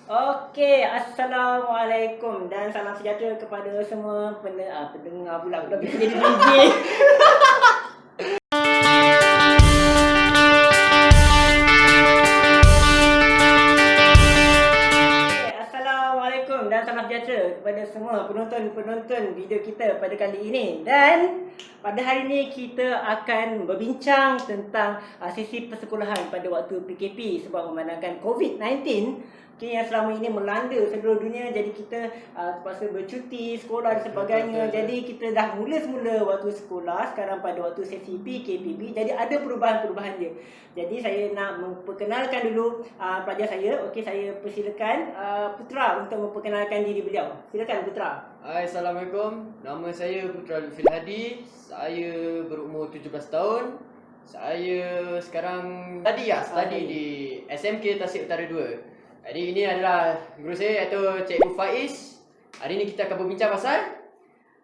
Assalamualaikum dan salam sejahtera kepada semua pendengar pula bisa jadi DJ. Assalamualaikum dan salam sejahtera kepada semua penonton-penonton video kita pada kali ini. Dan pada hari ini kita akan berbincang tentang sesi persekolahan pada waktu PKP sebab memandangkan COVID-19 yang selama ini melanda seluruh dunia. Jadi kita terpaksa bercuti sekolah dan sebagainya. Jadi kita dah mula-semula waktu sekolah sekarang pada waktu sesi PKPB. Jadi ada perubahan-perubahan dia. Jadi saya nak memperkenalkan dulu pelajar saya. Okey, saya persilakan Putra untuk memperkenalkan diri beliau. Silakan Putra. Hai, Assalamualaikum. Nama saya Putra Lutfi Hadi. Saya berumur 17 tahun. Saya sekarang study di SMK Tasik Utara 2. Jadi ini adalah guru saya iaitu Cikgu Faiz. Hari ini kita akan berbincang pasal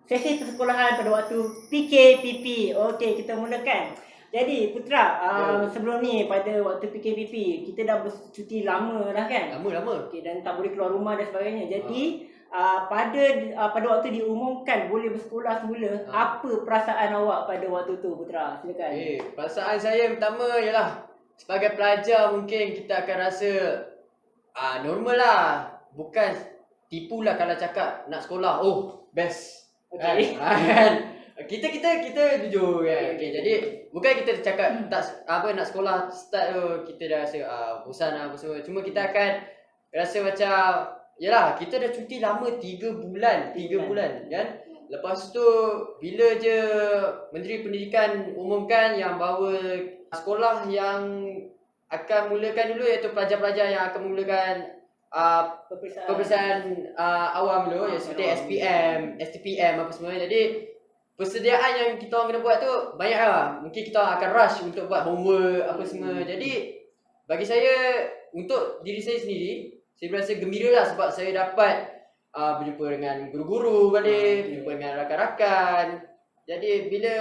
sesi persekolahan pada waktu PKPP. Okey, kita mulakan. Jadi Putra, sebelum ni pada waktu PKPP kita dah bercuti lama dah kan? Lama. Okey, dan tak boleh keluar rumah dan sebagainya. Jadi pada waktu diumumkan boleh bersekolah semula, apa perasaan awak pada waktu tu Putra? Silakan. Perasaan saya pertama ialah sebagai pelajar mungkin kita akan rasa normal lah. Bukan tipu lah kalau cakap nak sekolah, oh best. Okey. Kita jujur kan. Okey, jadi bukan kita cakap nak sekolah start tu kita dah rasa bosan apa semua. Cuma kita akan rasa macam yalah, kita dah cuti lama 3 bulan kan. Lepas tu bila je Menteri Pendidikan umumkan yang bahawa sekolah yang akan mulakan dulu iaitu pelajar-pelajar yang akan mulakan peperiksaan awam dulu seperti SPM, STPM apa semua. Jadi persediaan yang kita orang kena buat tu banyak lah. Mungkin kita akan rush untuk buat homework apa semua. Jadi bagi saya, untuk diri saya sendiri, saya berasa gembira lah sebab saya dapat berjumpa dengan guru-guru balik, berjumpa dengan rakan-rakan. Jadi bila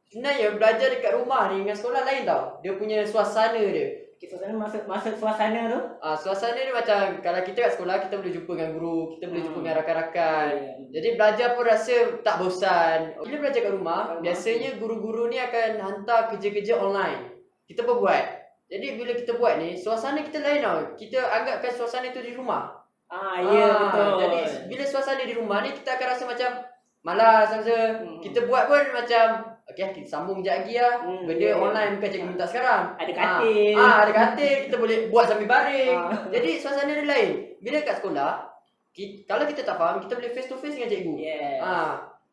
sebenarnya belajar dekat rumah ni dengan sekolah lain tau. Dia punya suasana dia. Okay, suasana maksud suasana tu? Suasana dia macam kalau kita kat sekolah kita boleh jumpa dengan guru, kita boleh jumpa dengan rakan-rakan. Jadi belajar pun rasa tak bosan. Bila belajar kat rumah, biasanya guru-guru ni akan hantar kerja-kerja online. Kita pun buat. Jadi bila kita buat ni, suasana kita lain tau. Kita anggapkan suasana tu di rumah. Betul. Jadi bila suasana di rumah ni kita akan rasa macam malas rasa. Kita buat pun macam okey, kita sambung sekejap lagi lah. Benda online bukan cikgu minta sekarang. Ada katil. Ada katil, kita boleh buat sambil baring. Jadi suasana dia lain. Bila kat sekolah, kalau kita tak faham, kita boleh face to face dengan cikgu.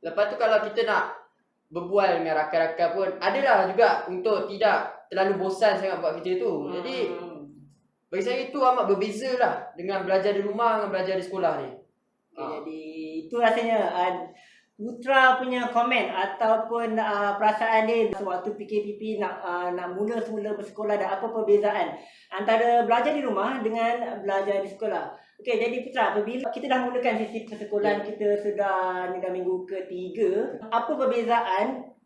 Lepas tu kalau kita nak berbual dengan rakan-rakan pun adalah juga untuk tidak terlalu bosan sangat buat kerja tu. Jadi bagi saya itu amat berbeza lah dengan belajar di rumah dengan belajar di sekolah ni. Jadi itu rasanya Putra punya komen ataupun perasaan dia sewaktu PKPP nak mula semula bersekolah dan apa perbezaan antara belajar di rumah dengan belajar di sekolah. Okey, jadi Putra, apabila kita dah mulakan sesi persekolahan kita sudah ni dah minggu ketiga, apa perbezaan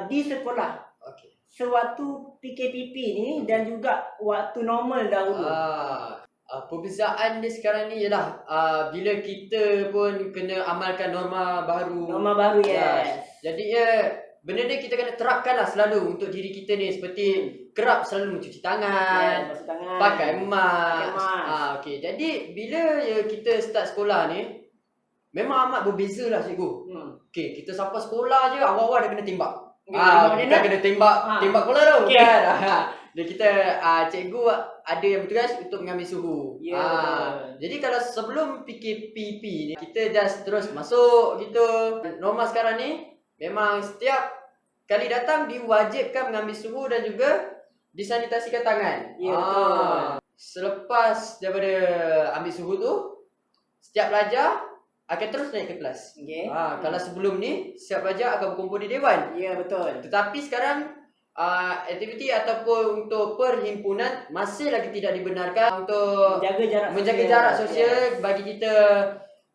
di sekolah sewaktu PKPP ni dan juga waktu normal dahulu? Perbezaan dia sekarang ni ialah bila kita pun kena amalkan norma baru. Norma baru, yes. Jadi benda ni kita kena terapkan lah selalu untuk diri kita ni. Seperti kerap selalu mencuci tangan, pakai mask. Okey, jadi bila kita start sekolah ni memang amat berbeza lah cikgu. Okey, kita sampai sekolah je awal-awal dah kena tembak. Kita kena tembak bola tu. Kan? Jadi kita cikgu ada yang bertugas untuk mengambil suhu. Jadi kalau sebelum PKPP ni kita just terus masuk gitu. Norma sekarang ni memang setiap kali datang diwajibkan mengambil suhu dan juga disanitasikan tangan. Selepas daripada ambil suhu tu, setiap pelajar akan terus naik ke kelas. Kalau sebelum ni setiap pelajar akan berkumpul di dewan. Ya, betul. Tetapi sekarang aktiviti ataupun untuk perhimpunan masih lagi tidak dibenarkan untuk menjaga jarak sosial bagi kita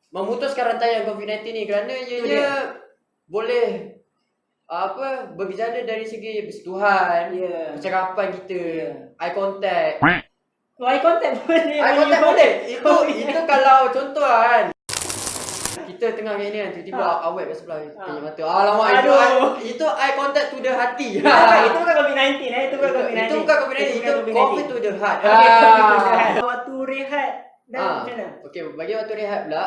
memutuskan rantaian COVID-19 ni kerana ianya boleh bergejala dari segi bersentuhan, percakapan kita, eye contact. Eye contact boleh. Eye contact boleh. Itu kalau contoh kan. Kita tengah ni kan, tiba-tiba awet kat sebelah penyek mata. Alamak, itu eye contact to the hati. Itu bukan COVID-19 Itu bukan COVID-19. Itu bukan COVID-19, itu COVID to the heart. Waktu rehat dan macam mana? Okey, bagi waktu rehat pula,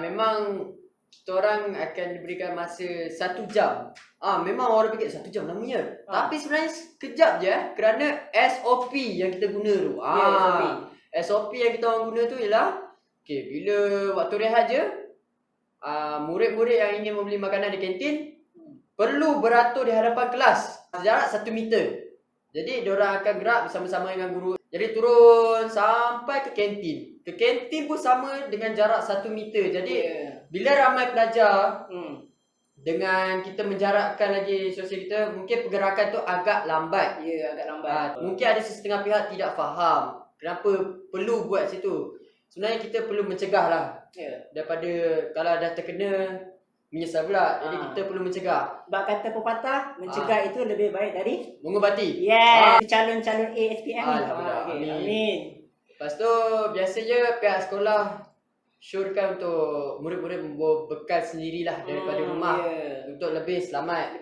memang kita orang akan diberikan masa 1 jam. Memang orang fikir 1 jam lamanya. Tapi sebenarnya sekejap je kerana SOP yang kita guna tu. SOP yang kita orang guna tu ialah okey, bila waktu rehat je, murid-murid yang ingin membeli makanan di kantin perlu beratur di hadapan kelas jarak 1 meter. Jadi diorang akan gerak bersama-sama dengan guru. Jadi turun sampai ke kantin. Ke kantin pun sama dengan jarak 1 meter. Jadi bila ramai pelajar, dengan kita menjarakkan lagi sosial kita, mungkin pergerakan tu agak lambat. Agak lambat. Mungkin ada setengah pihak tidak faham kenapa perlu buat situ. Sebenarnya kita perlu mencegah lah. Daripada kalau dah terkena, menyesal pula. Jadi kita perlu mencegah. Sebab kata pepatah, mencegah itu lebih baik dari mengubati. Calon-calon ASPM. Amin. Lepas tu biasanya pihak sekolah syorkan untuk murid-murid membawa bekal sendirilah daripada rumah untuk lebih selamat.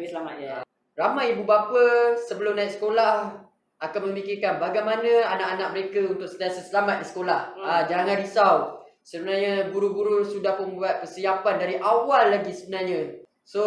Ramai ibu bapa sebelum naik sekolah akan memikirkan bagaimana anak-anak mereka untuk sentiasa selamat di sekolah. Jangan risau. Sebenarnya guru-guru sudah pun buat persiapan dari awal lagi sebenarnya. So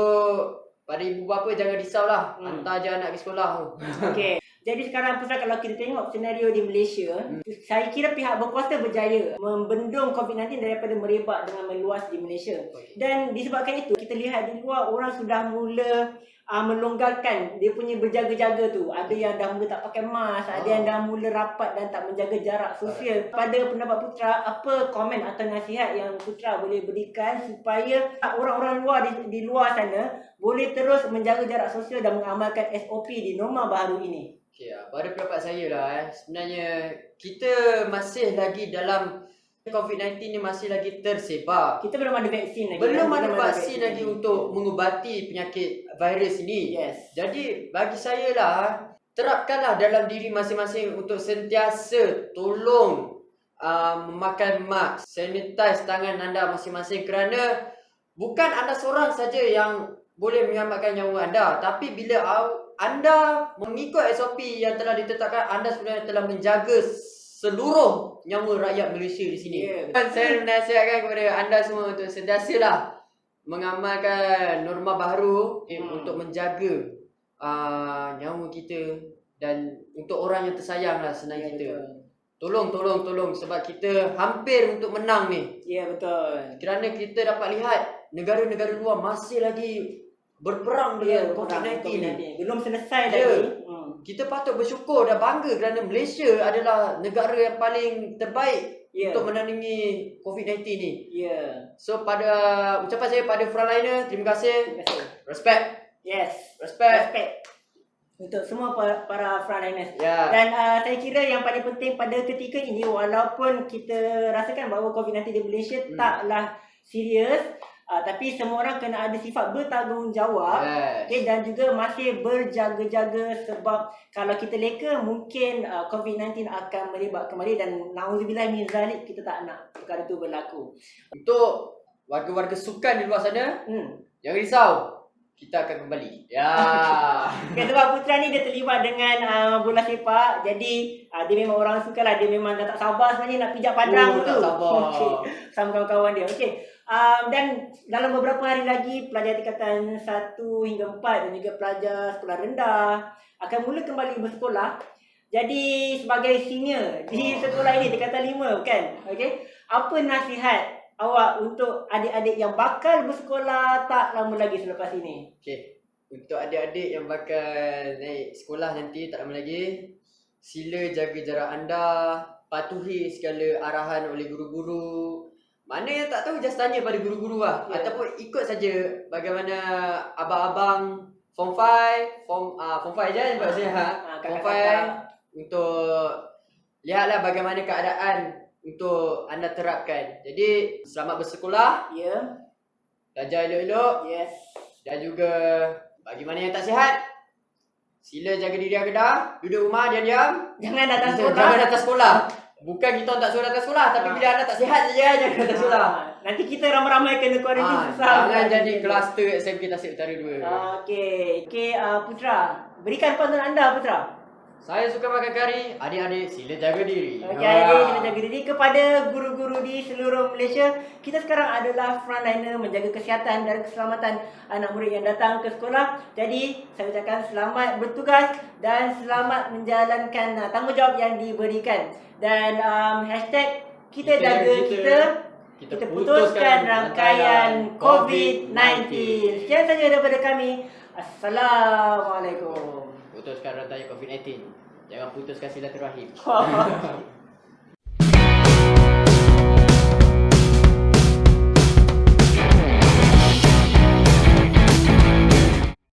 pada ibu bapa jangan risaulah, hantar je anak ke sekolah. Okey. Jadi sekarang Putra, kalau kita tengok senario di Malaysia, saya kira pihak berkuasa berjaya membendung COVID-19 daripada merebak dengan meluas di Malaysia. Dan disebabkan itu, kita lihat di luar orang sudah mula melonggarkan dia punya berjaga-jaga tu. Ada yang dah mula tak pakai mask, ada yang dah mula rapat dan tak menjaga jarak sosial. Pada pendapat Putra, apa komen atau nasihat yang Putra boleh berikan supaya orang-orang luar di luar sana boleh terus menjaga jarak sosial dan mengamalkan SOP di norma baru ini? Okay, pada pendapat saya lah, sebenarnya kita masih lagi dalam COVID-19 ni masih lagi tersebar. Kita belum ada vaksin lagi. Belum ada vaksin lagi untuk mengubati penyakit virus ini. Jadi bagi saya lah, terapkanlah dalam diri masing-masing untuk sentiasa tolong memakai mask, sanitize tangan anda masing-masing, kerana bukan anda seorang saja yang boleh menyelamatkan nyawa anda, tapi bila anda mengikut SOP yang telah ditetapkan, anda sebenarnya telah menjaga seluruh nyawa rakyat Malaysia di sini. Saya menasihatkan kepada anda semua untuk sentiasalah mengamalkan norma baru untuk menjaga nyawa kita dan untuk orang yang tersayang lah senang kita. Tolong sebab kita hampir untuk menang ni. Betul. Kerana kita dapat lihat negara-negara luar masih lagi berperang dengan COVID-19 ni. Belum selesai lagi. Kita patut bersyukur dan bangga kerana Malaysia adalah negara yang paling terbaik untuk menandingi COVID-19 ni. So pada ucapan saya pada frontliner, terima kasih. Respect. Respect. Untuk semua para frontliners. Dan saya kira yang paling penting pada ketika ini, walaupun kita rasakan bahawa COVID-19 di Malaysia taklah serius, tapi semua orang kena ada sifat bertanggungjawab, dan juga masih berjaga-jaga, sebab kalau kita leka mungkin COVID-19 akan merebak kembali dan na'udzubillah min zalik, kita tak nak perkara itu berlaku. Untuk warga-warga sukan di luar sana, jangan risau, kita akan kembali. Sebab Putra ni dia terlibat dengan bola sepak, jadi dia memang orang suka lah, dia memang dah tak sabar sebenarnya nak pijak padang tu. Tak sabar. Sama kawan-kawan dia. Dan dalam beberapa hari lagi pelajar tingkatan 1 hingga 4 dan juga pelajar sekolah rendah akan mula kembali bersekolah. Jadi sebagai senior di sekolah ini tingkatan 5 kan, apa nasihat awak untuk adik-adik yang bakal bersekolah tak lama lagi selepas ini? Untuk adik-adik yang bakal naik sekolah nanti tak lama lagi, sila jaga jarak anda, patuhi segala arahan oleh guru-guru. Mana yang tak tahu, just tanya pada guru-guru lah. Ataupun ikut saja bagaimana abang-abang Form 5 Form 5 je sebab saya Form 5 untuk lihatlah bagaimana keadaan untuk anda terapkan. Jadi selamat bersekolah. Belajar elok-elok. Dan juga bagi mana yang tak sihat, Sila jaga diri Kedah. Duduk rumah diam-diam. Jangan datang sekolah. Jangan datang sekolah. Bukan kita tak suruh datang sekolah, tapi bila anak tak sihat saja jangan datang sekolah. Nanti kita ramai-ramai kena kuarantin susah. Jangan jadi kluster SMK Tasik Utara 2. Okey, Putra. Berikan pandangan anda, Putra. Saya suka makan kari. Adik-adik sila jaga diri. Okey, adik sila jaga diri. Kepada guru-guru di seluruh Malaysia, kita sekarang adalah frontliner menjaga kesihatan dan keselamatan anak murid yang datang ke sekolah. Jadi, saya ucapkan selamat bertugas dan selamat menjalankan tanggungjawab yang diberikan. Dan hashtag kita jaga kita putuskan rangkaian COVID-19. Sekian saja daripada kami. Assalamualaikum. Putuskan rantai COVID-19. Jangan putuskan silaturahim.